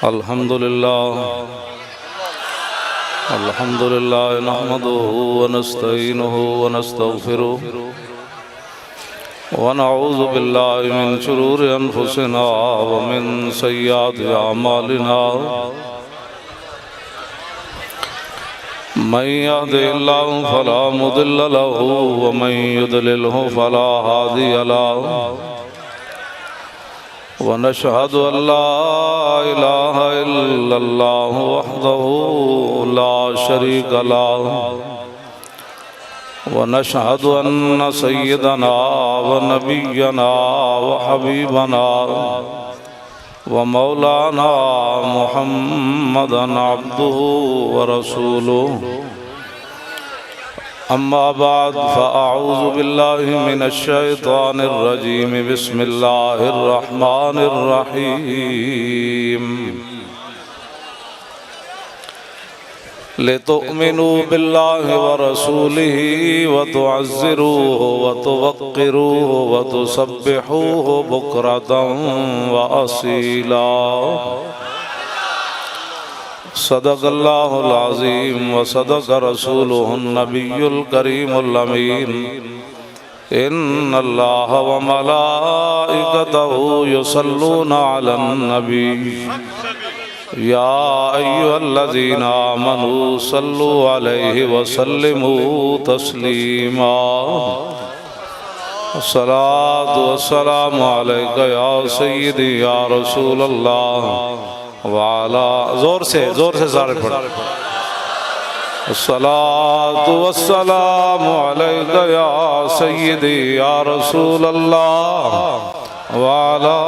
अल्हम्दुलिल्लाह नहमदुहु व नस्तईनुहु व नस्तगफिरुहु व नऊज़ु बिल्लाहि मिन शुरूरि अनफुसिना व मिन सय्यिआति अमालिना मन यहदिहिल्लाहु फला मुदिल्ल लहु व मन युद्लिल्हु फला हादिय लहु वनशहदु अल्ला इलाहा इल्लल्लाह वहदहु ला शरीक लहु वनशहदु अन्न सय्यदना व नबिय्यना व हबीबना व मौलाना मुहम्मदन अब्दुहु व रसूलुहु अम्मा बाद फ़अऊज़ु बिल्लाहि मिनश शैतानिर रजीम बिस्मिल्लाहिर रहमानिर रहीम लितुअ्मिनू बिल्लाहि व रसूलिही व तुअज़्ज़िरूहु व तुवक़्क़िरूहु व तुसब्बिहूहु बुक्रतन व असीला सदक़ल्लाहुल अज़ीम व सदक़ रसूलुहुन नबियुल करीमुल अमीन इन्नल्लाह व मलाइकतहु युसल्लूना अलन नबी या अय्युहल्लज़ीना आमनू सल्लु अलैहि व सल्लिमू तस्लीमा अस्सलातु वस्सलामु अलैका या सय्यदी या रसूलल्लाह वाला जोर से सारे पढ़ अस्सलातु वस्सलामु अलैका या सय्यदी या रसूल अल्लाह वाला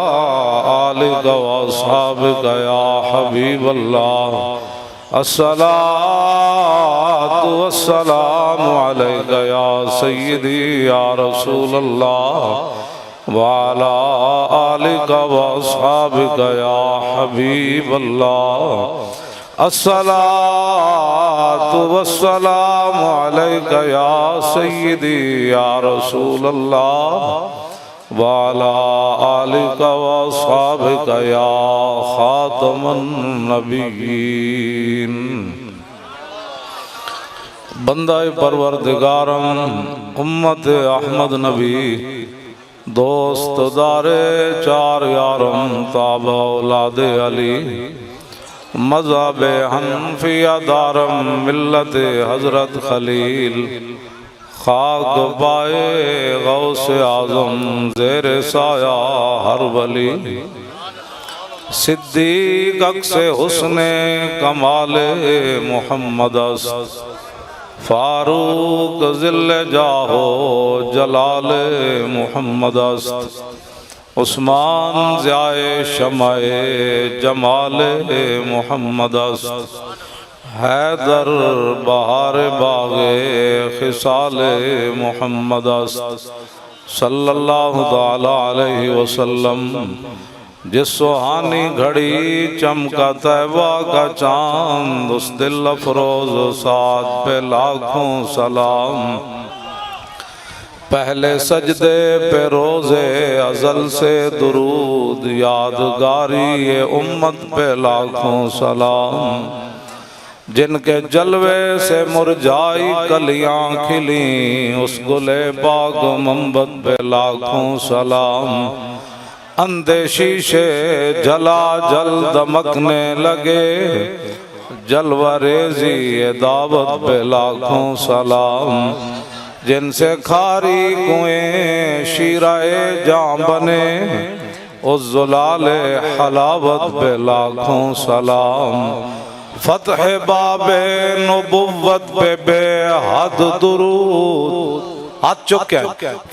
आलिका व अस्हाबिका या हबीब अल्लाह अस्सलातु वस्सलामु अलैका या सय्यदी या रसूल अल्लाह वाला आलिका व अस्हाबिका या हबीब अल्लाह अस्सलातु वस्सलामु अलैका या सय्यदी या रसूल अल्लाह वाला आलिका व अस्हाबिका या खातमुन नबिय्यीन। बंदाए परवरदिगारम उम्मत अहमद नबी दोस्त दारे चार यारम ताबा औलादे अली मज़हब हनफिया दारम मिल्लत हज़रत खलील खाक बाए गौसे आज़म ज़ेर साया हर वली सिद्दीक़ अक्से हुस्ने कमाले मुहम्मद फारूक ज़िल्ले जाहो जलाले मुहम्मद उस्मान ज़ियाए शमाए जमाले मुहम्मद हैदर बहार बागे खिसाले मुहम्मद सल्लल्लाहु ताला अलैहि वसल्लम। जिस सुहानी घड़ी चमका तैबा का चांद उस दिल अफरोज साथ पे लाखों सलाम। पहले सजदे पे रोज़े अज़ल से दुरूद यादगारी ये उम्मत पे लाखों सलाम। जिनके जलवे से मुरझाई कलियां खिली उस गुले बाग मंबत पे लाखों सलाम। अंधे शीशे जला जल दमकने लगे जलवा रेजी दावत पे लाखों सलाम। जिनसे खारी कुएं शीराए जां बने उस जुलाले हलावत पे लाखों सलाम। फतह बाबे नबुव्वत पे बेहद दुरूद हाथ चुके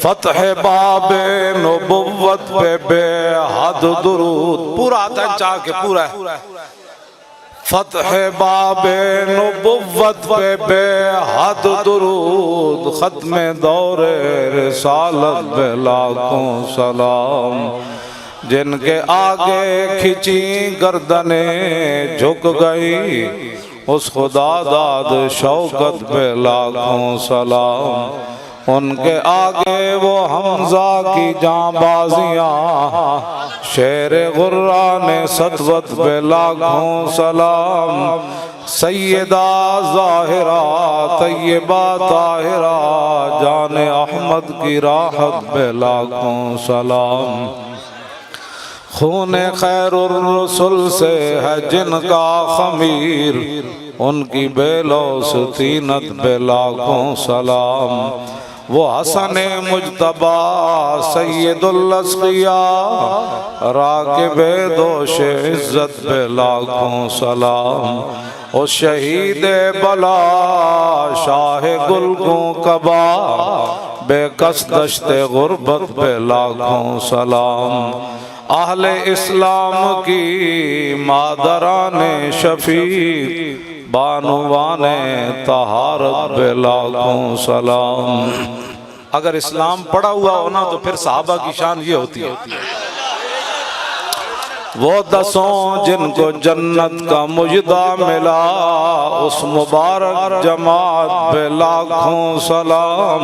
फतह बाबे नबुव्वत पे बेहद दुरूद पूरा आता है चाह के पूरा है। फतह बाबे नबुव्वत पे बेहद दुरूद खत्मे दौरे रिसालत पे लाखों सलाम। जिनके आगे खिंची गर्दने झुक गई उस खुदा दाद शौकत पे लाखों सलाम। उनके आगे वो हमजा की जांबाजियां, शेर गुर्रा ने सतवत पे लाखों सलाम। सैयदा ज़ाहिरा तैयबा ताहिरा, जाने अहमद की राहत पे लाखों सलाम। खूने खैरुर रसूल से है जिनका खमीर, उनकी बेलौस तीनत पे लाखों सलाम। वो हसन मुजतबा सैयदुल अस्किया, राकिबे दोष इज्जत पे लाखों सलाम। ओ शहीद बला शाह गुलगों कबा, बेकस दश्ते गुर्बत पे लाखों सलाम। अहले इस्लाम की मादराने शफीक, बानुवाने तहारत पे लाखों सलाम। अगर इस्लाम पढ़ा हुआ हो ना तो फिर सहाबा की शान ये होती है। वो दसों जिनको जन्नत का मुजदा मिला, उस मुबारक जमात पे लाखों सलाम।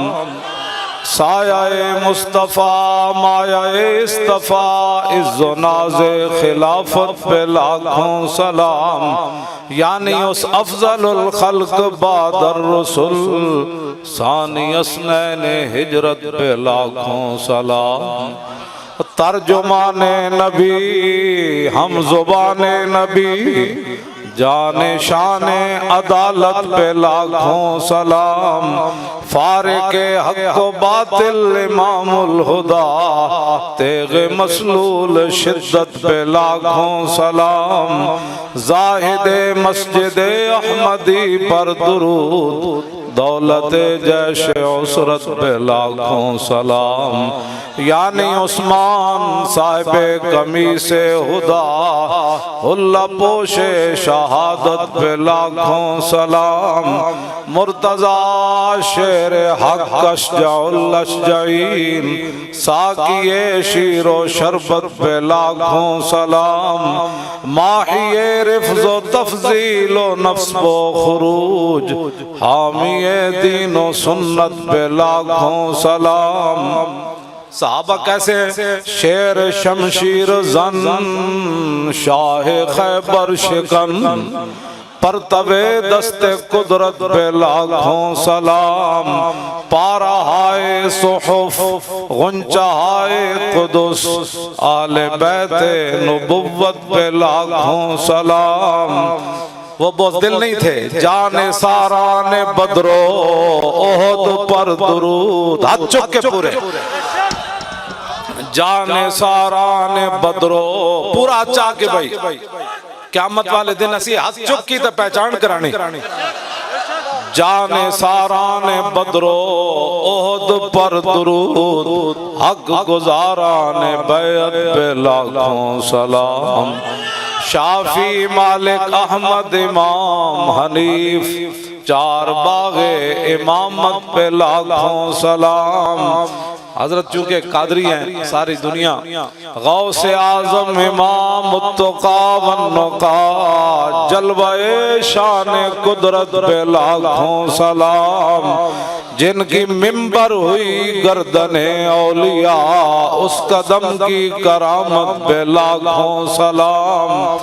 सायाए मुस्तफ़ा मायाए इस्तफ़ा, इज़्ज़ो नाज़े खिलाफत पे लाखों सलाम। यानी उस अफ़ज़लुल खल्क़ बादर रसूल, सानी अस्नैने हिजरत पे लाखों सलाम। तर्जुमाने नबी हम ज़ुबाने नबी, जाने शाने अदालत पे लाखों सलाम। फारिके हक़ व बातिल इमामुल हुदा, तेग़े मसलूल शिद्दत पे लाखों सलाम। ज़ाहिदे मस्जिदे अहमदी पर दुरूद, दौलते जैश उसरत पे लाखों सलाम। यानी उस्मान साहिबे कमीसे हुदा, हुल्ला पोशे शहादत पे लाखों सलाम। मुर्तज़ा शेर हक़ अशजाउल अशजाईन, साकिए शीरो शरबत पे लाखों सलाम। माहिए रिफ़्ज़ो तफ़ज़ीलो नफ्स व खुरूज, हामिए दीनो सुन्नत पे लाखों सलाम। सहाबा कैसे हैं? शेर शमशीर जन, शाह खैबर शिकन, पर तवे दस्ते कुदरत पे लाखों सलाम। पारा हाय सुहुफ गुंचा हाय कुदुस, आले बैते नबुव्वत पे लाखों सलाम। वो बुज़दिल नहीं थे, जाने सारा ने बदरो ओहद पर दुरूद, हाथ चुक के पूरे। जाने सारा ने बदरो पूरा चाह के भाई, क़यामत वाले दिन असी हाथ चुक की तो पहचान करानी। जाने सारा ने बदरो ओहद पर दुरूद, हक गुजारा ने बैत पे लाखों सलाम। शाफी मालिक अहमद इमाम हनीफ, चार बागे इमामत पे लाखों सलाम। हजरत चूंकि कादरी हैं सारी दुनिया, गौसे आजम इमाम मुत्तका वन्नुका, जलवाए शान कुदरत पे लाखों सलाम। जिनकी मिंबर हुई गर्दने औलिया, उस कदम की करामत पे लाखों सलाम।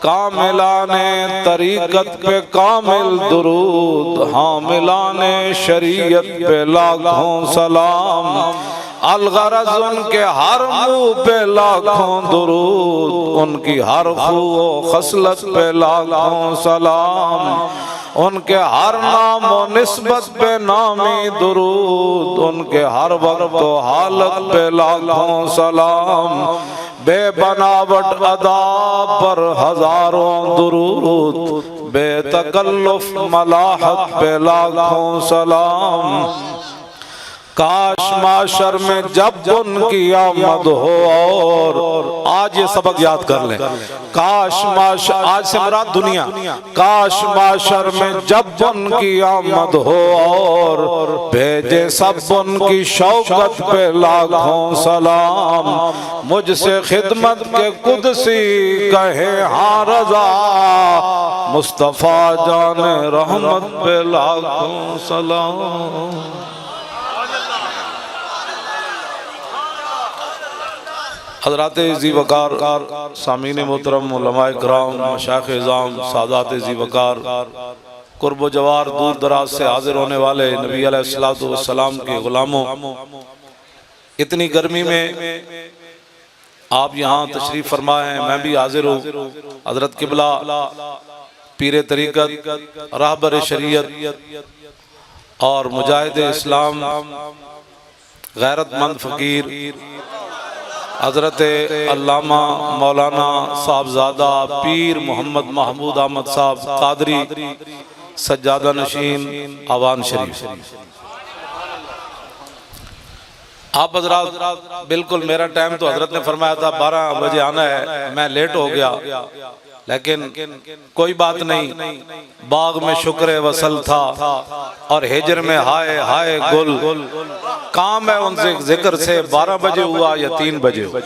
कामिलाने तरीकत पे कामिल दुरूद, हामिलाने शरीयत पे लाखों सलाम। अलगरज उनके हर मुँह पे लाखों दुरूद, उनकी हर खूब खसलत पे लाखों सलाम। उनके हर नाम व निस्बत पे नामी दुरूद, उनके हर वक्त व हालत पे लाखों सलाम। बेबनावट अदा पर हजारों दुरूद, बेतकल्लुफ मलाहत पे लाखों सलाम। काश माशर में जब उनकी आमद हो, और आज ये सबक याद कर लें, काश माशर, आज से मुराद दुनिया, काश माशर में जब उनकी आमद हो, और भेजे सब उनकी शौकत पे लाखों सलाम। मुझसे खिदमत के कुदसी कहे हाँ रजा, मुस्तफ़ा जाने रहमत पे लाखों सलाम। हज़रात ज़ी वक़ार, सामीन मोहतरम, उलमाए किराम, मशाइख़ इज़ाम, सादात ज़ी वक़ार, कुर्ब जवार दूर दराज से हाजिर होने वाले नबी अलैहिस्सलातु वस्सलाम के ग़ुलामों, इतनी गर्मी में आप यहाँ तशरीफ़ फरमा हैं, मैं भी हाजिर हूँ। हज़रत क़िबला पीर तरीक़त, रहबर शरीयत और मुजाहिद इस्लाम, गैरतमंद फ़कीर हज़रत अल्लामा मौलाना साहबज़ादा पीर मोहम्मद महमूद अहमद साहब कादरी सज्जादा नशीन आवान शरीफ। आप हजरात बिल्कुल, मेरा टाइम तो हजरत ने फरमाया था 12 बजे आना है, मैं लेट हो गया, लेकिन कोई बात नहीं। बाग में शुक्र वसल था और हिजर में हाय हाय गुल, काम है उनसे जिक्र से 12 बजे हुआ या 3 बजे हुआ।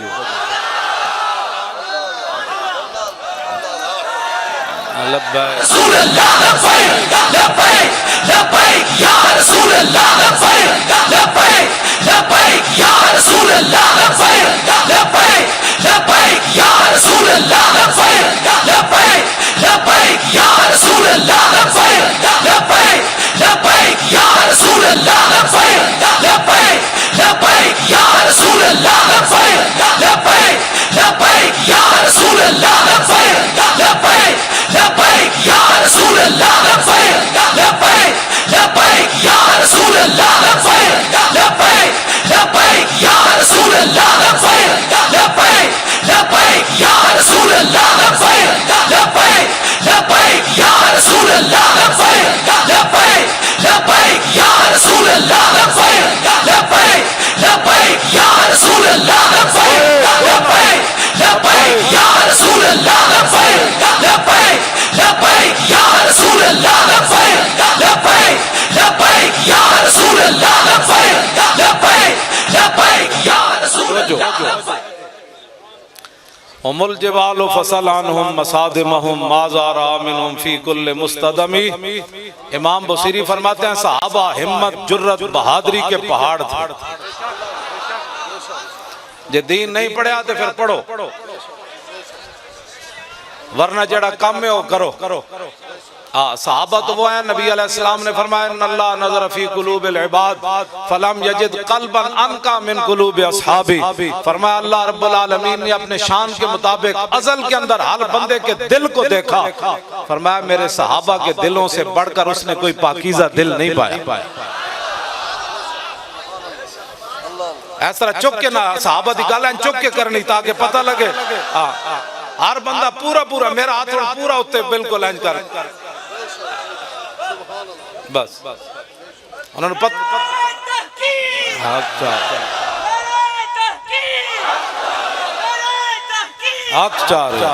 उमुल जिबाल फसलानहुम मसादिमहुम माज़ारा मिनहुम फी कुल्ल मुस्तदमी। इमाम बुसीरी फरमाते हैं सहाबा हिम्मत जुर्रत बहादुरी के पहाड़ थे। जे दीन नहीं पढ़िया तो फिर पढ़ो, वरना जड़ा काम है वो करो। सहाबा तो वो है, नबी अलैहिस्सलाम ने फरमाया अल्लाह नज़र फी कुलूबिल इबाद फलम यजिद क़ल्बन अनका मिन कुलूबि अस्हाबी। फरमाया अल्लाह रब्बुल आलमीन ने अपने शान के मुताबिक अज़ल के अंदर हर बंदे के दिल को देखा। फरमाया मेरे सहाबा के दिलों से बढ़कर उसने कोई पाकीज़ा दिल नहीं पाया। ऐसा चुक के ना सहाबा दी गल चुक के करनी ताकि पता लगे। हर बंदा पूरा पूरा मेरा हाथ पूरा उत्ते बिल्कुल इंज कर, बस उन्होंने अच्छा अच्छा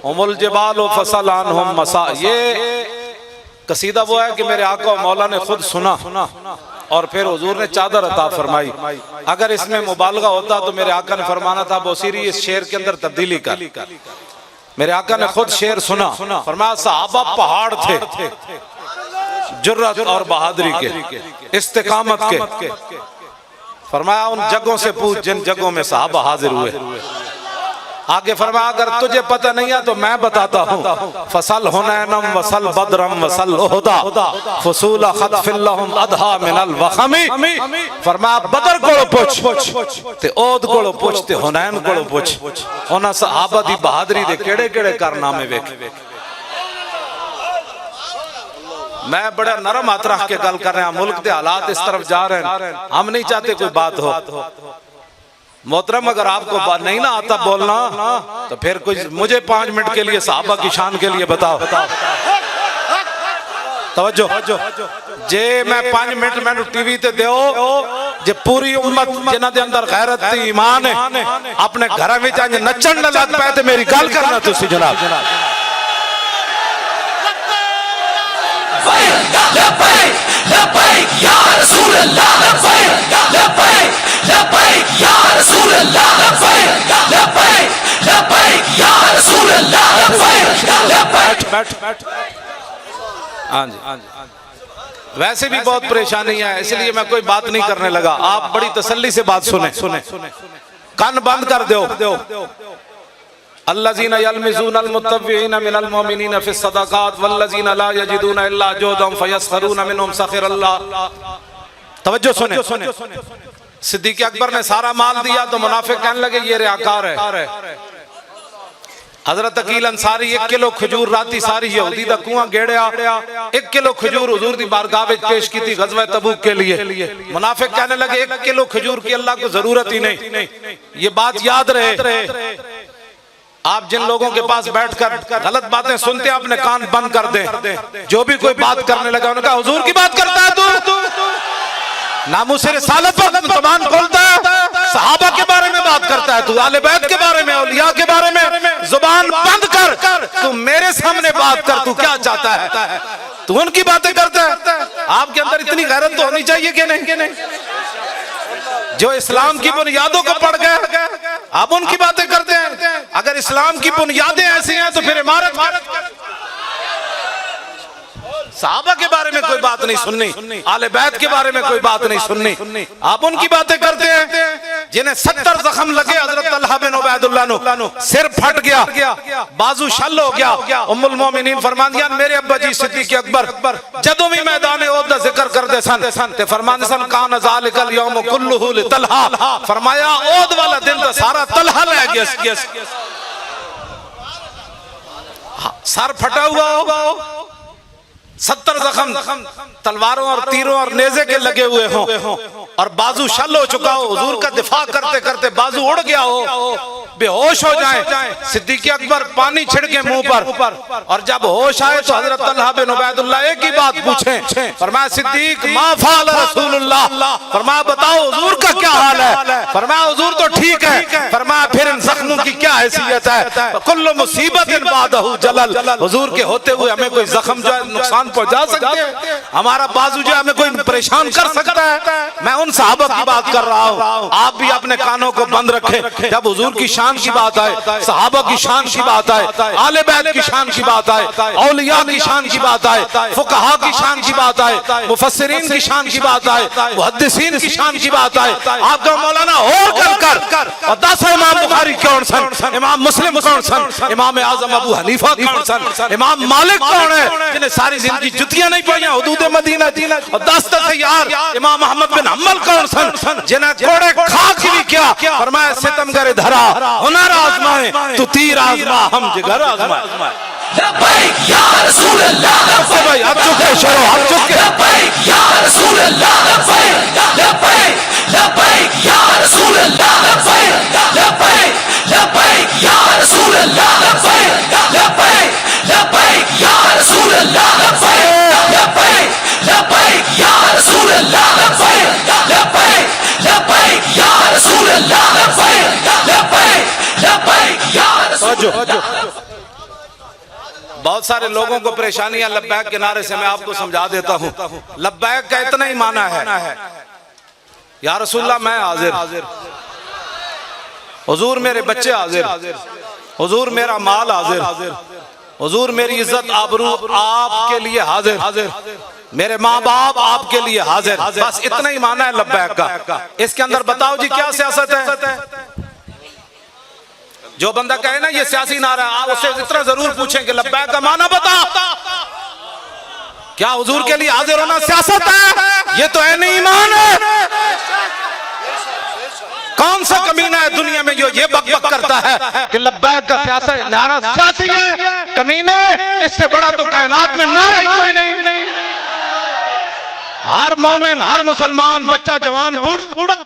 उमुल जिबाल फसलानहुम मसा। ये कसीदा वो है कि मेरे आका मौला ने खुद सुना और फिर हुजूर ने चादर अता फरमाई। अगर इसमें मुबालगा होता तो मेरे आका ने फरमाना था बोसीरी इस शेर के अंदर तब्दीली कर। मेरे आका ने खुद शेर सुना, फरमाया सहाबा पहाड़ थे जुर्रत और बहादुरी के, इस्तिकामत के। फरमाया उन जगहों से पूछ जिन जगहों में सहाबा हाजिर हुए। आगे फरमाया अगर तुझे पता नहीं है तो मैं बताता हूँ। फसल हुनैनम वसल बदरम वसल उहदा फसूला खतफिल्लहुम अदहा मिनल वखमी। फरमाया बदर कोलो पूछ ते ओद कोलो पूछ ते हुनैन कोलो पूछ। उन्हां सहाबा दी बहादुरी दे केड़े-केड़े कारनामे वेख। मैं बड़ा नरम हाथ रख के गल कर रहा हूं, मुल्क के हालात इस तरफ जा रहे हैं, हम नहीं चाहते कोई बात हो। मोहतरम अगर आपको बात नहीं ना आता बोलना तो फिर कुछ मुझे 5 मिनट के लिए सहाबा की शान के लिए बताओ। तवज्जो जे मैं 5 मिनट मैंने टीवी ते दो जे पूरी उम्मत जिन्हां दे अंदर गैरत ते ईमान है अपने घर में जाके नचन न लग पाए तो मेरी गल करना तुसी जनाब। हाँ जी, हाँ जी। वैसे भी बहुत परेशानी है, इसलिए मैं कोई बात नहीं करने लगा। आप बड़ी तसल्ली से बात सुने, कान बंद कर दो। अल्लज़ीना यल्मिज़ूना अल-मुत्तव्विईना मिनल मुमिनीना फ़िस सदक़ात वल्लज़ीना ला यजिदूना इल्ला जुहदहुम फ़यस्ख़रूना मिनहुम सख़िरल्लाह। तवज्जो सुने। सिद्दीक़ अकबर ने सारा माल दिया तो मुनाफिक कहने लगे ये रियाकार है। हजरत अकील अंसारी 1 किलो खजूर राती सारी यहूदी दा कुआं गेड़िया, 1 किलो खजूर हुजूर दी बारगाह में पेश की थी गज़वा तबूक के लिए। मुनाफिक कहने लगे 1 किलो खजूर की अल्लाह को जरूरत ही नहीं। ये बात याद रहे, आप जिन लोगों के पास बैठकर गलत बातें सुनते हैं अपने कान बंद कर दें। जो भी कोई बात करने लगा उन्होंने कहा हुजूर की बात करता है तू, नामुस रिसालत पर जुबान खोलता है, सहाबा के बारे में बात करता है तू, आले बैत के बारे में, औलिया के बारे में जुबान बंद कर, तू मेरे सामने बात कर। तू क्या चाहता है? तू उनकी बातें करता है। आपके अंदर इतनी गैरत तो होनी चाहिए कि नहीं? जो इस्लाम की बुनियादों को पढ़ गए आप उनकी बातें करते हैं। अगर इस्लाम की बुनियादें ऐसी हैं तो फिर इमारत, सहाबा के बारे में कोई बात नहीं सुननी, आले बैत के बारे में कोई बात नहीं सुननी, आप उनकी बातें करते हैं। जिन्हें 70 जख्म लगे, हजरत तलहा बिन उबैदुल्लाह नु सिर फट गया, बाजू शल हो गया। उम्मुल मोमिनीन फरमांदियां मेरे अब्बा जी सिद्दीक़ अकबर जदों भी मैदान ओहद दा जिक्र करदे सन ते फरमांदे सन कान ज़ालिकल यौम कुल्लुहु लितलहा। फरमाया ओहद वाला दिन तो सारा तलहा ले गया, सर फटा हुआ होगा, 70 जख्म तलवारों और तीरों और नेज़े के लगे हुए हों और बाजू शल हो चुका हो, हुजूर का दिफा करते करते बाजू उड़ गया हो, बेहोश हो जाए। सिद्दीक़ अकबर पानी छिड़के मुंह पर और जब होश आए तो हजरत तलहा बिन उबैदुल्लाह एक ही बात पूछे। फरमाया सिद्दीक़ मा फ़अल रसूलुल्लाह, फरमाया बताओ हुजूर का क्या हाल है? फरमाया हुजूर तो ठीक है। फरमाया फिर इन जख्मों की क्या हैसियत है? कुल्लु मुसीबतिन बादहु जलल, हुजूर के होते हुए हमें कोई जख्म जो नुकसान पहुंचा सकते हैं, हमारा बाजू जो हमें कोई परेशान कर सकता है? मैं उन सहाबा की बात कर रहा हूँ। आप भी अपने कानों को बंद रखें। जब हुजूर की शान की बात आए, सहाबा की शान की बात आए, आले बैत की शान की बात आए, औलिया की शान की बात आए, फुकहा की शान की बात आए, मुफस्सिरीन की शान की बात आए, मुहद्दिसीन की शान की बात आए, आपका मौलाना और कर और 10 इमाम बुखारी कौन सन, इमाम मुस्लिम कौन सन, इमाम आजम अबू हनीफा कौन सन, इमाम मालिक कौन है जिन्हें सारी जिंदगी जुतियां नहीं पड़ियां हुदूद मदीना, और 10 तैयार इमाम अहमद बिन हम्बल कौन सन जिन्हें कोड़े खा के भी क्या फरमाया सितमगर धरा हुनर आजमाए तू तीर आजमा हम जिगर आजमाए। लब्बैक या रसूल अल्लाह, भाई आप चुके शरो, आप चुके लब्बैक या रसूल अल्लाह, लब्बैक लब्बैक या रसूल अल्लाह, लब्बैक लब्बैक या रसूल अल्लाह, लब्बैक लब्बैक या रसूल अल्लाह, लब्बैक लब्बैक या रसूल अल्लाह, लब्बैक लब्बैक या रसूल अल्लाह, लब्बैक लब्बैक या रसूल अल्लाह। बहुत सारे लोगों को परेशानियां लब्बैक के नारे से, मैं आपको समझा देता हूं। लब्बैक का इतना ही माना है या रसूलल्लाह मैं हाजिर, हुजूर मेरे बच्चे हाजिर, हुजूर मेरा माल हाजिर, हुजूर मेरी इज्जत आबरू आपके लिए हाजिर, मेरे माँ बाप आपके लिए हाजिर। बस इतना ही माना है लब्बैक का। इसके अंदर बताओ जी क्या सियासत है? जो बंदा कहे ना ये सियासी नारा, आप उससे इतना जरूर पूछें कि लब्बैक का माना बता, क्या हुजूर के लिए हाजिर होना सियासत है? ये तो ऐन ईमान है। कौन सा कमीना है दुनिया में जो ये बक बक करता है कि लब्बैक का सियासत नारा सियासी है? कमीने, इससे बड़ा तो कायनात में नारा कोई नहीं। हर मोमिन, हर मुसलमान, बच्चा जवान, बूढ़ा,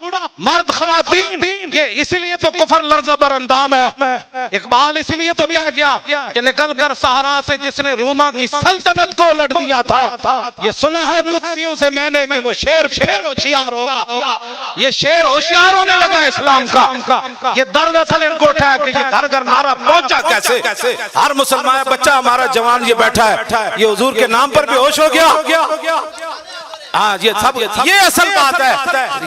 मर्द, खवातीन, ये इसलिए तो कुफर लर्ज़ बर अंदाम है। इकबाल इसलिए तो भी आ गया कि निकल कर सहारा से जिसने रोमा की सल्तनत को लड़ दिया था, ये सुना है कुत्तियों से मैंने में वो शेर होशियार होगा। ये शेर होशियार होने लगा इस्लाम का। ये दर्द असल इनको उठा है कि ये घर घर नारा पहुंचा कैसे। हर मुसलमान बच्चा हमारा जवान ये बैठा है, ये हुजूर के नाम पर बेहोश हो गया। हाँ, ये असल बात है।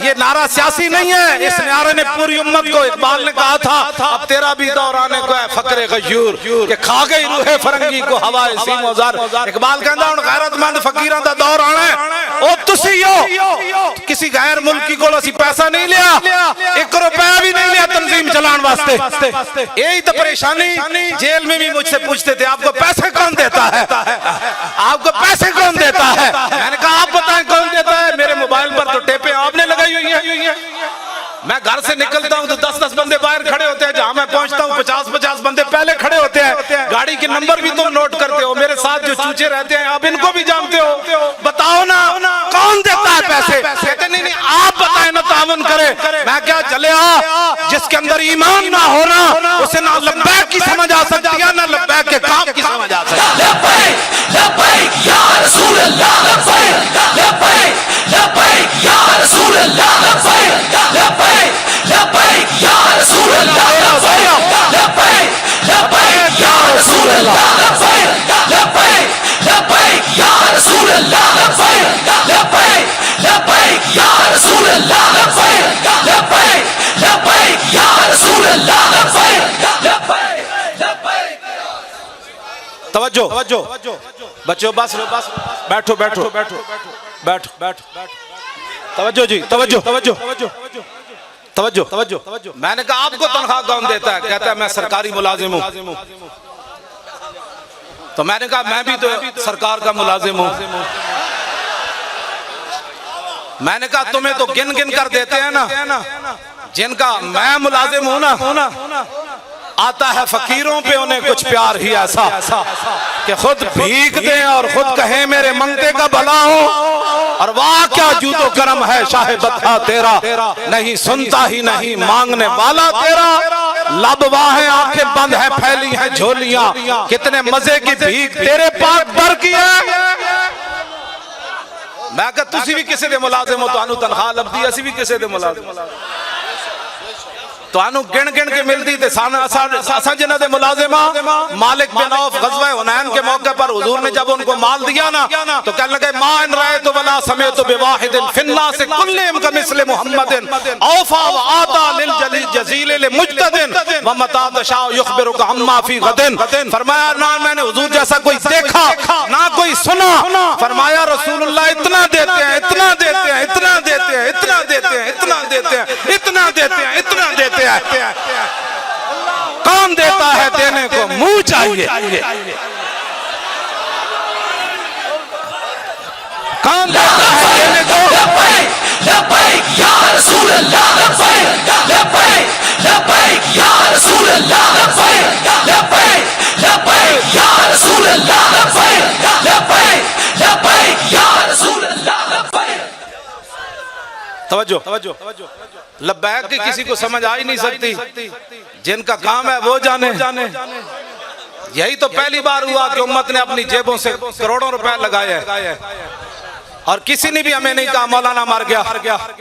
ये नारा सियासी नहीं है। इस नारे ने पूरी उम्मत को, इकबाल ने कहा था अब तेरा भी दौर आने को है फकरे गयूर के खा गई रूहे फरंगी को हवाए सीमोजार। इकबाल कहता हूं गैरतमंद फकीरां दा दौर आना है। ओ तुसी हो किसी गैर मुल्की को असी पैसा नहीं लिया, 1 रुपया भी नहीं लिया तंजीम चलाने वास्ते। यही तो परेशानी। जेल में भी मुझसे पूछते थे आपको पैसे कौन देता है, आपको पैसे कौन देता है। मैंने कहा आप बताएं कौन देता है। मेरे मोबाइल पर तो टेपें आपने लगाई हुई है। मैं घर से निकलता हूं तो 10-10 बंदे बाहर खड़े होते हैं। जहां मैं पहुंचता हूं 50-50 बंदे पहले खड़े होते हैं। गाड़ी के नंबर भी तुम नोट करते हो। मेरे साथ जो चूचे रहते हैं आप इनको भी जानते हो। बताओ ना कौन देता है पैसे। कहते नहीं आप बताएं ना, तावन करे। मैं क्या चले जिसके अंदर ईमान ना हो ना उसे ना लब्बैक की समझ आ सकती है ना लब्बैक के काम की समझ आ सकती है। तवज्जो बच्चों, बस बैठो। तवज्जो जी, तवज्जो। मैंने कहा आपको तनख्वाह कौन देता है। कहता है मैं सरकारी मुलाजिम हूं। तो मैंने कहा मैं भी तो सरकार का मुलाजिम हूं। मैंने कहा तुम्हें तो गिन कर देते हैं ना, जिनका मैं मुलाजिम हूं ना, आता है फकीरों पे उन्हें कुछ प्यार ही ऐसा कि खुद भीख दें और खुद कहें मेरे मंगते का भला हो। और वाह क्या जूतो करम है शाहे बता तेरा, नहीं सुनता ही नहीं मांगने वाला तेरा। लब वाहें आंखें बंद है फैली है झोलियां, कितने मजे की भीख तेरे पास भर की है। मैं कहा तुसी भी किसी दे मुलाजिम हो, तुहानू तनख्वाह लभदी, असी भी किसी दे मुलाजिम। तुहानू गिन के मिलती थे। असा जिन्हां दे मुलाजिम मालिक बिन औफ गज़वा हुनैन के मौके पर हुजूर ने जब उनको माल दिया ना तो कहने लगे मा इन रायतु वला समेतु बिवाहिदिन फिन्नास कुल्लिहिम कमिस्ल मुहम्मदिन औफा व आता लिल जजील लिल मुजतदिन व मता तशा युखबिरुका अम्मा फी गदिन। फरमाया ना मैंने हुजूर जैसा कोई देखा ना कोई सुना। फरमाया रसूलुल्लाह इतना देते हैं, इतना देते हैं, इतना देते हैं, इतना देते हैं, इतना देते हैं, इतना देते हैं, इतना देते हैं। कौन देता है देने को मुंह चाहिए। कौन देता है देने को। तवज्जो। लब्बैक की किसी को समझ आ ही नहीं सकती, जिनका काम है वो जाने। यही तो पहली बार हुआ कि उम्मत ने अपनी जेबों से करोड़ों रुपए लगाए हैं और किसी ने भी हमें नहीं कहा मौलाना मर गया,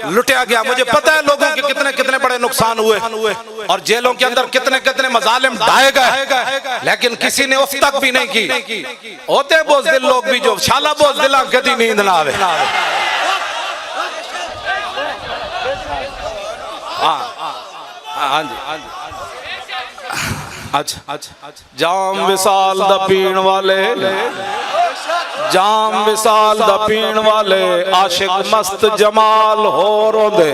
लुटिया गया। मुझे पता है लोगों के कितने बड़े नुकसान हुए और जेलों के अंदर कितने मजालिम ढाए गए, लेकिन किसी ने उफ तक भी नहीं की। होते बोझदिल लोग भी जो शाला बोझदिला कदी नींद ना आवे। हाँ जी। अच्छा जाम विसाल दा पीण वाले, जाम विसाल दा पीण वाले आशिक मस्त जमाल हो रोंदे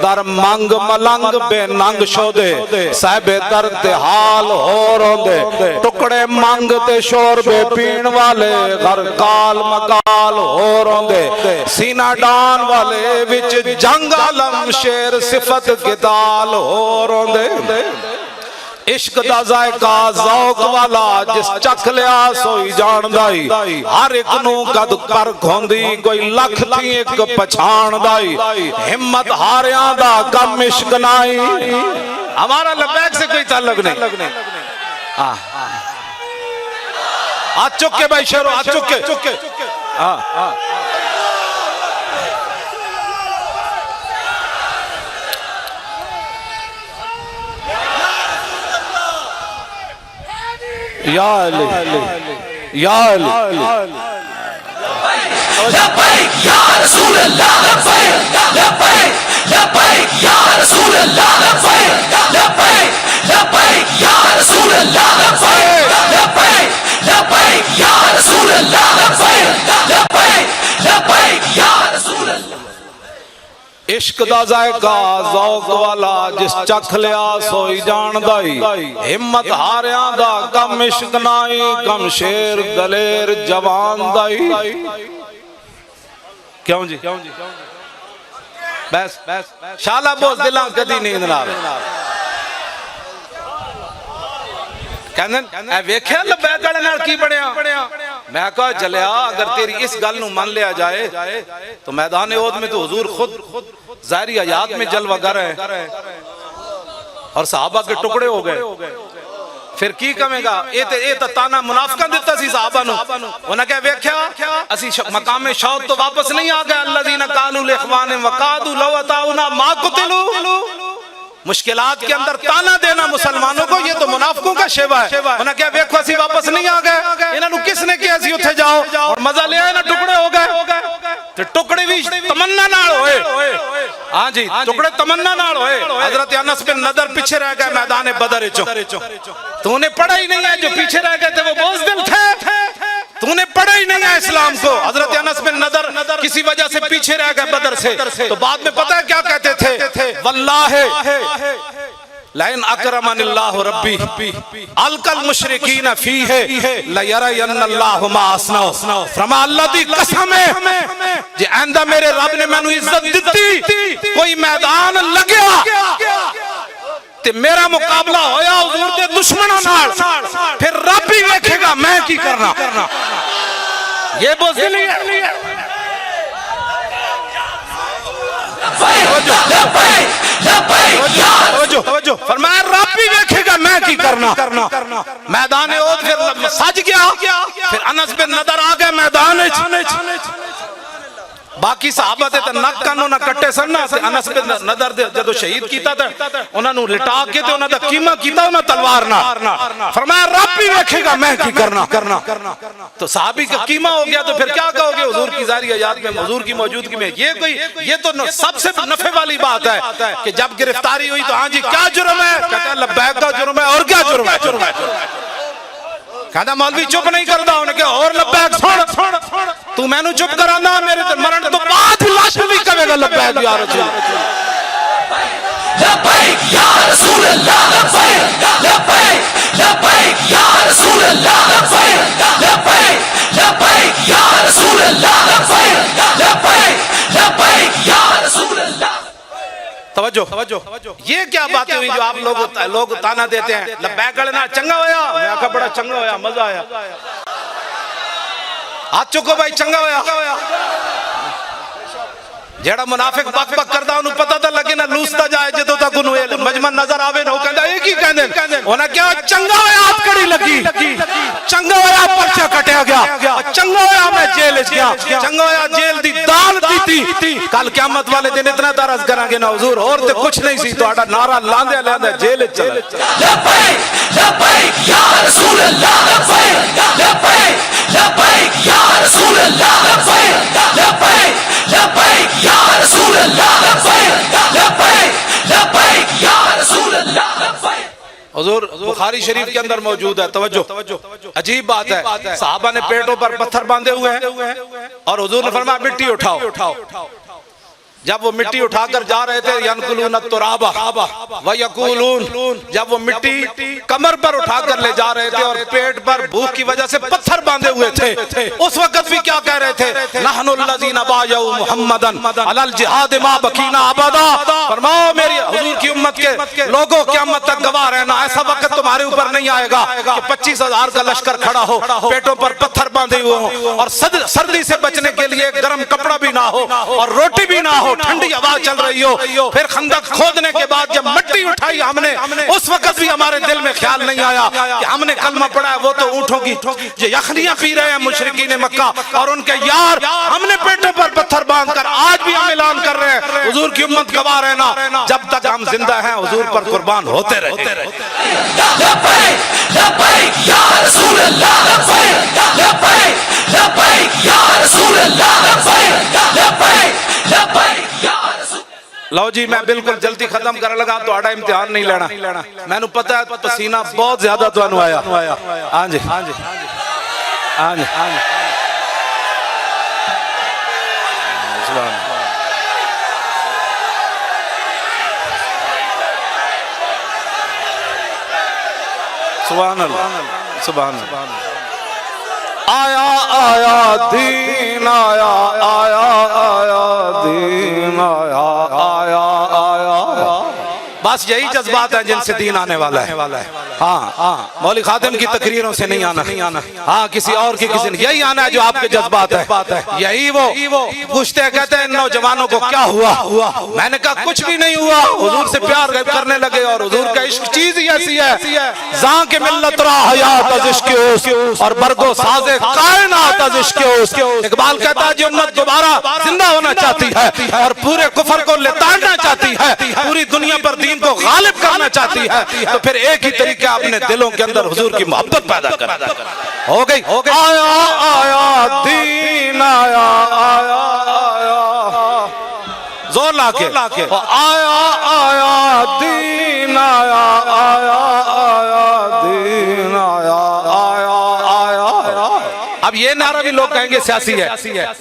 दर मंग मलंग बेनंग शोदे साहिबे दर ते हाल हो रोंदे टुकड़े मंग ते शोर बे पीण वाले घर काल मकाल हो रोंदे सीना डान वाले विच जंग आलम शेर सिफत गिदाल हो रोंदे इश्क दा जायका ज़ौक वाला जिस चख लिया सोई जानदा ही हर एक नू कद पर खोंदी कोई लख थी एक पछाणदा ही हिम्मत हारियां दा कम इश्क नाई। हमारा लबैक से कोई ताल्लुक नहीं। हाथ चुक के भाई शेरो, हाथ चुक के या अली या अली लब्बैक या रसूल अल्लाह, लब्बैक लब्बैक लब्बैक या रसूल अल्लाह, लब्बैक लब्बैक लब्बैक या रसूल अल्लाह, लब्बैक लब्बैक लब्बैक या रसूल अल्लाह, लब्बैक लब्बैक लब्बैक या रसूल अल्लाह। इश्क दा जायका ज़ौक वाला जिस चख लिया सोई जानदा ही हिम्मत हारियां दा कम इश्क नाई कम शेर दलेर जवान दा ही। क्यों जी बस शाला बोस दिलां कदी नींद ना कहंदे वेख्या लबैक वाले नाल की बनया। मैं कहा जलिया अगर तेरी इस गल नू मान लिया जाए तो मैदान ओद में तो हुजूर खुद ज़ाहिरी हयात में जलवागर है और सहाबा के टुकड़े हो गए। फिर की कहेगा ये तो ताना मुनाफिकां दिता सी सहाबा नू। उन्हें क्या वेख्या असी मकामे शौक तो वापस नहीं आ गए। अल्लज़ीना कालू लिइख्वानिहिम वक़ादू लौ अताउना मा कुतिलू। मुश्किलात के अंदर ताना देना मुसलमानों को ये तो मुनाफिकों का शेवा है। उन्हें क्या वेखो असी वापस नहीं आ गए, इन्होंने किसने किया सी उथे जाओ और मजा ले आए ना टुकड़े हो गए ते टुकड़े भी तमन्ना नाल होए। हां जी टुकड़े तमन्ना नाल होए। हजरत अनस बिन नदर पीछे रह गए मैदान बदर चो। तूने पढ़ा ही नहीं है, जो पीछे रह गए थे वो बुज़दिल थे। तूने पढ़ा ही नहीं है इस्लाम को। हजरत अनस बिन नदर किसी वजह से पीछे रह गए बदर से, तो बाद में पता है क्या कहते थे, वल्लाहि लइन अकरमनिल्लाहु रब्बी अलकल मुशरिकीन फीहि लयरयन्नल्लाहु मा अस्नौ। फरमा अल्लाह दी कसम है जे आंदा मेरे रब ने मैनू इज्जत दिती, कोई मैदान लगया ते मेरा मुकाबला होया हुजूर दे दुश्मनों नाल, फिर रब ही देखेगा मैं की करना। ये बुज़दिली है। फरमाया रब भी देखेगा मैं की करना। मैदान ओद फिर सज गया। फिर अनस बिन नदर आ गए मैदान। बाकी सहाबा ते नक कानों ना कट्टे सन ना। अनस बिन नदर दे जदों शहीद कीता ते उन्हां नू लिटा के ते उन्हां दा कीमा कीता उन्हां तलवार नाल। फरमाया रब भी देखेगा मैं की करना। तो सहाबी का कीमा हो गया तो फिर क्या कहोगे हुजूर की ज़ाहिरी हयात में हुजूर की मौजूदगी में। ये तो सबसे नफे वाली बात है कि जब गिरफ्तारी हुई तो हां जी क्या जुर्म है, कहता है लब्बैक का जुर्म है। और क्या जुर्म है? कहता मौलवी चुप नहीं करता। उन्हें क्या और लब्बैक सुन तू मैनू चुप कराना, मेरे तो मरण तो बाद लाश भी कहेगा लब्बैक या रसूल। लब्बैक या रसूल अल्लाह, लब्बैक लब्बैक लब्बैक या रसूल अल्लाह, लब्बैक लब्बैक लब्बैक या रसूल अल्लाह, लब्बैक लब्बैक लब्बैक या रसूल अल्लाह। तवज्जो ये क्या बातें हुई जो आप लोग ताना देते हैं लब्बैक वाले ना चंगा होया। मैं आखा बड़ा चंगा होया, मजा आया। हाथ चुको भाई चंगा होया। जेड़ा मुनाफिक बक बक करदा उन्हें पता तो लगे ना लूसता जाए जदों तक उन्हें मजमा नजर आवे ना। कहंदा एक ही कहंदे उन्हें क्या चंगा होया हाथ कड़ी लगी, चंगा होया पर्चा कटिया गया, चंगा होया मैं जेल च गया, चंगा होया जेल दी दाल पीती। कल क़यामत वाले दिन इतना दरस करांगे ना हुजूर और ते कुछ नहीं सी तुहाडा नारा लांदे लांदे जेल च चले। लब्बैक लब्बैक या रसूल अल्लाह, लब्बैक लब्बैक लब्बैक या रसूल अल्लाह, लब्बैक लब्बैक लब्बैक या रसूल अल्लाह, लब्बैक लब्बैक लब्बैक या रसूल अल्लाह, लब्बैक। हुजूर बुखारी शरीफ के अंदर मौजूद है। तवज्जो अजीब बात है, सहाबा ने पेटों पर पत्थर बांधे हुए हैं और हुजूर ने फरमाया मिट्टी उठाओ। जब वो मिट्टी उठाकर जा रहे थे यनकुलून तुराबा व यकूलून, जब वो मिट्टी कमर पर उठाकर ले जा रहे थे और पेट पर भूख की वजह से पत्थर बांधे हुए थे, उस वक्त भी क्या कह रहे थे, नहनुल्लज़ीना बायऊ मुहम्मदन अलल जिहाद मा बकीना अबदा। फरमाओ मेरी हुजूर की उम्मत के लोगों, क़यामत तक गवाह रहना, ऐसा वक्त तुम्हारे ऊपर नहीं आएगा कि 25,000 का लश्कर खड़ा हो, पेटों पर पत्थर बांधे हुए हो और सर्दी से बचने के लिए गर्म कपड़ा भी ना हो और रोटी भी ना हो, ठंडी हवा चल रही हो। फिर खंदक खोदने के बाद जब मिट्टी उठाई हमने, उस वक्त भी हमारे दिल में ख्याल नहीं आया कि हमने कलमा पढ़ा है, वो तो ऊँटों की जो यखनियां पी रहे हैं मुशरिकीन मक्का और उनके यार, हमने पेटों पर पत्थर बांधकर आज भी हम ऐलान कर रहे हैं हुजूर की उम्मत गवाह रहना, जब तक हम जिंदा हैं हुजूर पर कुर्बान होते रहे। लब्बैक लब्बैक या रसूल अल्लाह, लब्बैक लब्बैक लब्बैक या रसूल अल्लाह, लब्बैक लब्बैक लब्बैक या रसूल। लो जी, मैं बिल्कुल जल्दी खत्म करने लगा, तो इम्तिहान नहीं लेना, मैंने पता है पसीना बहुत ज्यादा तो आया। हाँ जी, हाँ जी, हाँ जी, हाँ जी। सुभान अल्लाह, सुभान अल्लाह। आया आया दीन आया, आया आया दीन आया, आया आया। बस यही जज्बात है जिनसे दीन आने वाला है। हाँ हाँ, मौली खातिम की तकरीरों से नहीं आना, हाँ किसी और की किसी, यही आना है जो आपके जज्बात है। यही वो पूछते कहते हैं नौजवानों को क्या हुआ, मैंने कहा कुछ भी नहीं हुआ, हुजूर से प्यार करने लगे और हुजूर का इश्क चीज ही ऐसी है, जां के मिल्लत रा हयात अज इश्क और बरगो साजे कायनात अज इश्क। इकबाल कहता है जो उम्मत दोबारा जिंदा होना चाहती है और पूरे कुफर को लेताड़ना चाहती है, पूरी दुनिया पर दीन को गालिब करना चाहती है, तो फिर एक ही तरीका अपने दिलों के अंदर हुजूर की मोहब्बत पैदा करना। हो गई आया आया दीन आया, आया आया जोर लाके आया आया दीन आया, आया आया दीन आया, आया आया। अब ये नारा भी लोग कहेंगे सियासी है,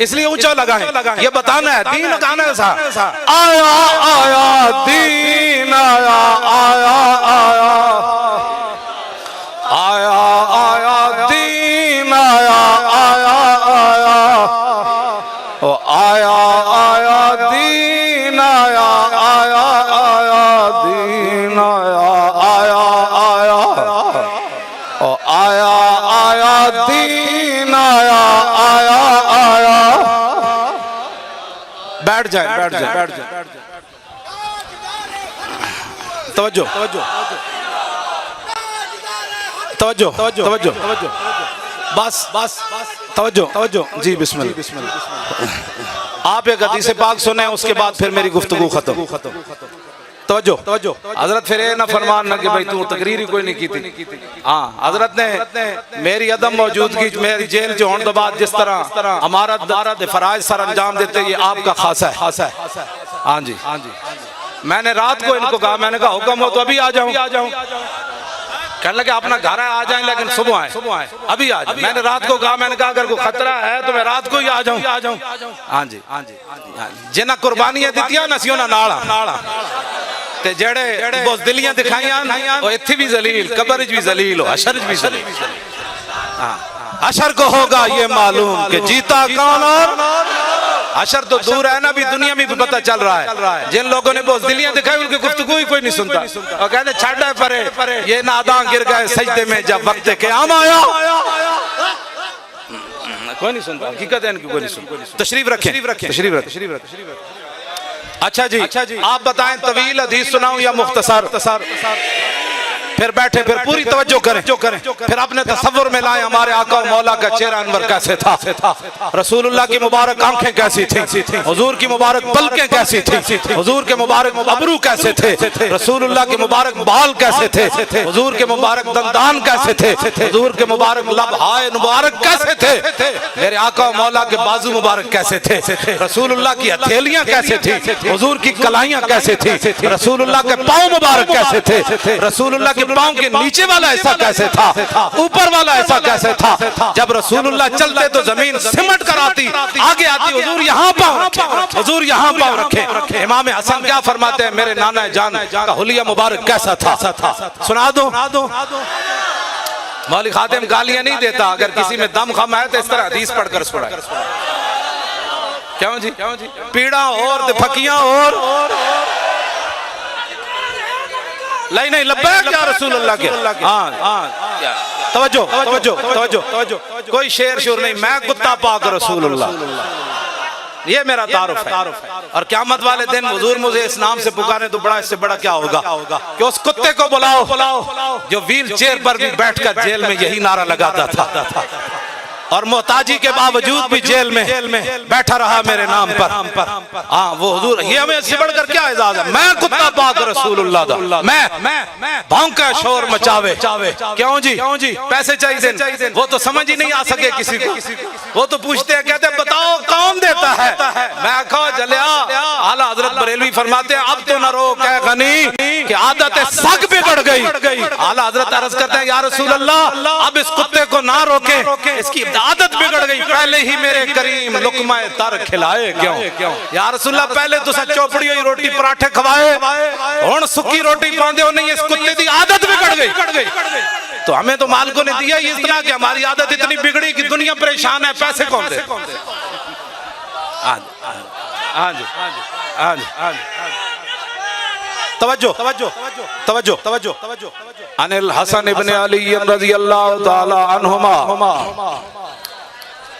इसलिए ऊंचा लगाएं, ये बताना है दीन गाना है। आया आया दीन आया, आया आया, आया आया दीन आया, आया आया, ओ आया आया दीन आया, आया आया दीन आया, आया आया, ओ आया आया दीन आया, आया आया। बैठ जाए। तवज्जो बस तवज्जो जी, बिस्मिल्लाह। आप एक हदीस पाक सुने, उसके बाद फिर मेरी गुफ्तगू खत्म। तवज्जो हजरत फिर ना फरमान ना कि भाई तू तकरीर ही कोई नहीं की थी। हाँ, हजरत ने मेरी अदम मौजूदगी, मेरी जेल जो होने के बाद जिस तरह हमारा फराइज सर अंजाम देते, ये आपका खासा है। हाँ जी, मैंने रात को इनको कहा, मैंने कहा हुक्म हो तो अभी आ जाऊं। कहने लगे अपना घर है, आ जाएं, लेकिन सुबह आए, अभी आ जाए। मैंने रात को कहा, मैंने कहा अगर कोई खतरा है तो मैं रात को ही आ जाऊं। हाँ जी, जिन्हें कुर्बानियां दित्तियां ना सियों नाला ते जेड़े बुज़दिलियां दिखाइयां वो इत्थे भी जलील, कब्र भी जलील, हशर भी जलील। हशर को होगा ये मालूम कि जीता कौन और हशर तो दूर है ना, भी दुनिया में भी पता चल रहा है। जिन लोगों ने बुज़दिलियां दिखाई उनकी गुफ्तगू ही कोई नहीं सुनता और कहते छाड़ा परे ये नादान गिर गए सजदे में जब वक्त क़याम आया। कोई नहीं सुनता, हकीकत है इनकी कोई नहीं सुनता। तशरीफ रखें। अच्छा जी, आप बताएं तवील हदीस सुनाऊं या मुख्तसर? फिर बैठे, फिर पूरी तवज्जो करें, फिर अपने तसव्वुर में लाएं हमारे आका और मौला का चेहरा अनवर कैसे था, रसूलुल्लाह की मुबारक आंखें कैसी थी, हुजूर की मुबारक पलकें कैसी थी, हुजूर के मुबारक अबरू कैसे थे, रसूलुल्लाह के मुबारक बाल कैसे थे, हुजूर के मुबारक दंदान कैसे थे, हुजूर के मुबारक लबहाए मुबारक कैसे थे, मेरे आका और मौला के बाजू मुबारक कैसे थे, रसूलुल्लाह की हथेलियां कैसे थी, हुजूर की कलाइयां कैसे थी, रसूलुल्लाह के पाँव मुबारक कैसे थे, रसूलुल्लाह के पांव के नीचे वाला ऐसा कैसे था, ऊपर वाला ऐसा कैसे था। जब रसूलुल्लाह चलते तो जमीन सिमट कर आती, आगे आती, हुजूर यहाँ पांव रखे, हुजूर यहाँ पांव रखे। इमाम हसन क्या फरमाते हैं, मेरे नाना जान का हुलिया मुबारक कैसा था, सुना दो। मौलवी खातिम गालियां नहीं देता, अगर किसी में दम खम है तो इस तरह हदीस पढ़कर सुनाए। क्यों जी, पीड़ा और फकियां और नहीं लब्बैक या रसूलुल्लाह के। तवज्जो, कोई शेर शोर नहीं, मैं कुत्ता पाक रसूलुल्लाह, ये मेरा तारुफ है। और क़यामत वाले दिन हुजूर मुझे इस नाम से पुकारे तो बड़ा, इससे बड़ा क्या होगा कि उस कुत्ते को बुलाओ जो व्हील चेयर पर भी बैठकर जेल में यही नारा लगाता था और मोहताजी के बावजूद भी जेल में बैठा रहा मेरे नाम पर। हाँ वो हुजूर, ये हमें इससे बढ़कर क्या एजाज है। मैं कुत्ता पाक रसूलुल्लाह दा, मैं भौंके शोर मचावे। क्यों जी, पैसे चाहिए, वो तो समझ ही नहीं आ सके किसी को। वो तो पूछते हैं, कहते हैं बताओ कौन देता है। मैं कहो जलिया, आला हजरत बरेलवी फरमाते हैं अब तो न रो कह गनी कि आदत सग बिगड़ गई। आला हजरत अर्ज करते हैं या रसूलल्लाह अब इस कुत्ते को ना रोके, इसकी आदत बिगड़ गई, पहले ही मेरे करीम लुकमाए तर खिलाए। क्यों या रसूलल्लाह, पहले तो सब चौपड़ी हुई रोटी पराठे खवाए, हुण सुक्की रोटी पांदे हो नहीं, इस कुत्ते की आदत बिगड़ गई। तो हमें तो मालिकों ने दिया ही इतना कि हमारी आदत इतनी बिगड़ी कि दुनिया परेशान है, पैसे कौन दे। तवज्जो। अनिल हसन इब्ने अली रज़ियल्लाहु ताला अन्हुमा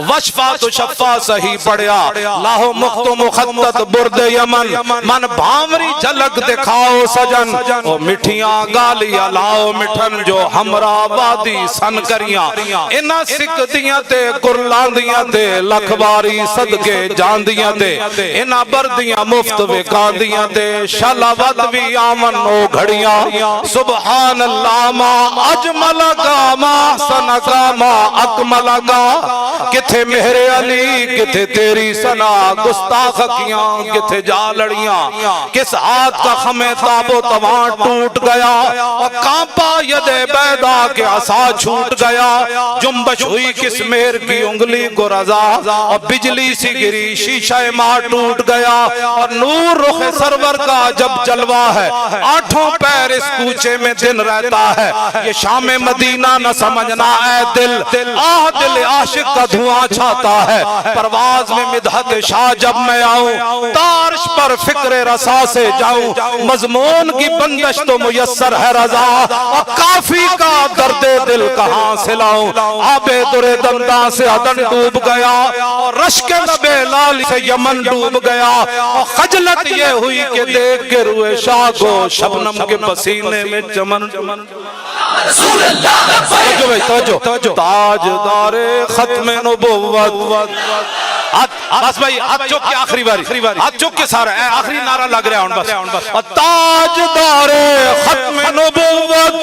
वशफा तो शफा सही पढ़िया लाहो मुख्तो मुखद्दत बुर्दे यमन मन भावरी झलक दिखाओ सजन ओ मिठियां गालियां लाओ मिठन जो हमरा वादी सन करियां इना सिक दियां ते कुरलांदियां ते लखबारी सदके जांदियां ते इना बरदियां मुफ्त विकांदियां ते शालावत भी आमन ओ घड़ियां सुभान अल्लाह मा अजमल मा सनका मा अकमल गा किथे मेरे अली किथे तेरी सना गुस्ताख कियां किथे जा लड़ियां किस हाथ का खमे ताबो तवा टूट गया और कांपा यदे बैदा के आसा छूट गया जुम्बश हुई किस मेर की उंगली को रजा और बिजली सी गिरी शीशा मार टूट गया और नूर रुख सरवर का जब जलवा है आठों पैर इस कूचे में दिन रहता है ये शाम मदीना न समझना है दिल आह दिल आशिक का धुआं छाता है परवाज में मिदहत शाह जब मैं आऊं तारिश पर फिक्र रसा से जाऊं मजमून की बंदिश तो मुयस्सर है रजा और काफी का दर्दे दिल कहां से लाऊं आबे दुरे दंदा से अदन डूब गया और रश्क नबे लाल से यमन डूब गया और खजलत ये हुई कि देख के रुए शाह को शबनम के पसीने में चमन ताजदारे खत्मे नबुव्वत बस भाई हाथ चौक के आखिरी बारी हाथ चौक के सारा आखिरी नारा लग रहा है बस ताजदारे खत्मे नबुव्वत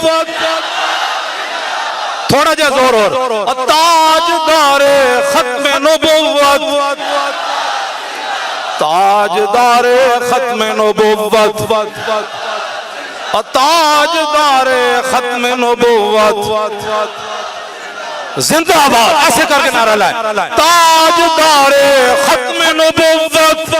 थोड़ा जा जोर और ताजदारे खत्मे नबुव्वत ताजदारे खत्मे नबुव्वत ताजदारे खत्मे नबुव्वत जिंदाबाद ऐसे करके नारा लाए ताजदारे खत्मे नबुव्वत